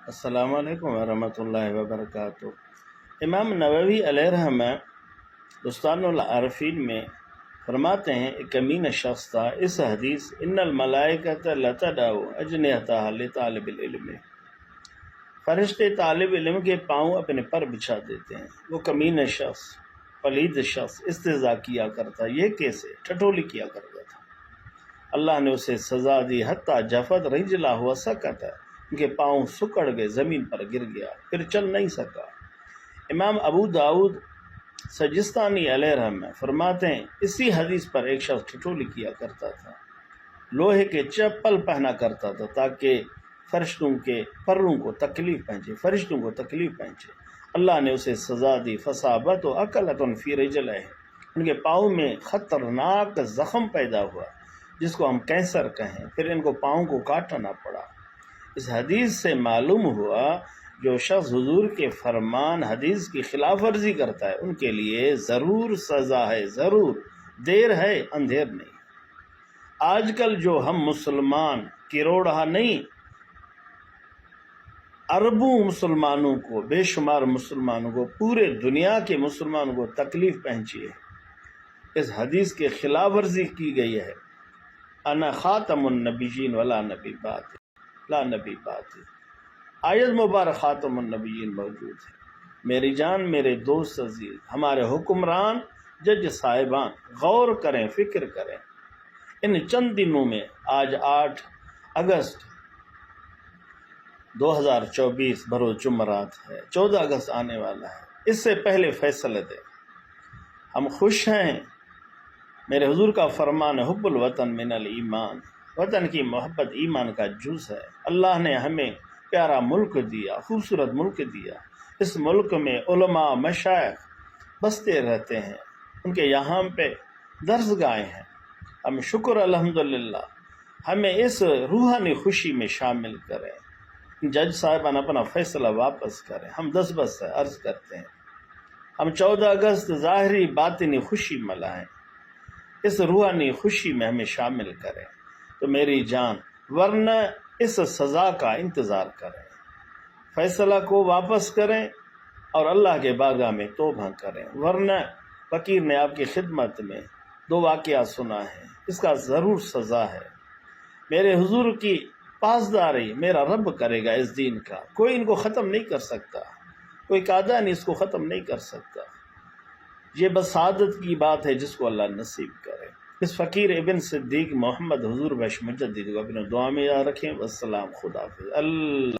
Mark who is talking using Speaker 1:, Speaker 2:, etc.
Speaker 1: السلام علیکم ورحمۃ اللہ وبرکاتہ۔ امام نووی علیہ رحمہ بستان العارفین میں فرماتے ہیں ایک کمینہ شخص تھا۔ اس حدیث ان الملائکۃ لتدع اجنحتها لطالب العلم، فرشتے طالب علم کے پاؤں اپنے پر بچھا دیتے ہیں۔ وہ کمینہ شخص، پلید شخص استہزاء کیا کرتا، یہ کیسے ٹھٹولی کیا کرتا تھا۔ اللہ نے اسے سزا دی، حتیٰ جفت رجلہ وسقط، ان کے پاؤں سکڑ گئے، زمین پر گر گیا، پھر چل نہیں سکا۔ امام ابو داؤد سجستانی علیہ رحمہ فرماتے ہیں اسی حدیث پر ایک شخص ٹھٹولی کیا کرتا تھا، لوہے کے چپل پہنا کرتا تھا تاکہ فرشتوں کے پروں کو تکلیف پہنچے، اللہ نے اسے سزا دی، فصابت و اکلۃ فی رجلہ، ان کے پاؤں میں خطرناک زخم پیدا ہوا جس کو ہم کینسر کہیں، پھر ان کو پاؤں کو کاٹنا پڑا۔ اس حدیث سے معلوم ہوا جو شخص حضور کے فرمان حدیث کی خلاف ورزی کرتا ہے ان کے لیے ضرور سزا ہے، ضرور، دیر ہے اندھیر نہیں۔ آج کل جو ہم مسلمان کروڑہ نہیں اربوں مسلمانوں کو، بے شمار مسلمانوں کو، پورے دنیا کے مسلمانوں کو تکلیف پہنچی ہے، اس حدیث کے خلاف ورزی کی گئی ہے۔ انا خاتم النبیین ولا نبی بعد، لا نبی بعد، آیت مبارک خاتم النبیین موجود ہے۔ میری جان، میرے دوست عزیز، ہمارے حکمران، جج صاحبان غور کریں، فکر کریں۔ ان چند دنوں میں، آج 8 اگست 2024 بروز جمعرات ہے، 14 اگست آنے والا ہے، اس سے پہلے فیصلہ دیں۔ ہم خوش ہیں، میرے حضور کا فرمان ہے، حب الوطن من الایمان، وطن کی محبت ایمان کا جز ہے۔ اللہ نے ہمیں پیارا ملک دیا، خوبصورت ملک دیا، اس ملک میں علماء مشائخ بستے رہتے ہیں، ان کے یہاں پہ درسگاہیں ہیں۔ ہم شکر الحمدللہ، ہمیں اس روحانی خوشی میں شامل کریں۔ جج صاحبان اپنا فیصلہ واپس کریں، ہم دستبس سے عرض کرتے ہیں، ہم 14 اگست ظاہری باطنی خوشی منائیں، اس روحانی خوشی میں ہمیں شامل کریں تو میری جان، ورنہ اس سزا کا انتظار کریں، فیصلہ کو واپس کریں اور اللہ کے بارگاہ میں توبہ کریں، ورنہ فقیر نے آپ کی خدمت میں 2 واقعات سنا ہے، اس کا ضرور سزا ہے۔ میرے حضور کی پاسداری میرا رب کرے گا، اس دین کا کوئی ان کو ختم نہیں کر سکتا، کوئی قادہ اس کو ختم نہیں کر سکتا۔ یہ بس سعادت کی بات ہے جس کو اللہ نصیب کرے۔ اس فقیر ابن صدیق محمد حضور بخش مجدد کو اپنے دعا میں یاد رکھیں۔ والسلام، خدا حافظ۔ اللہ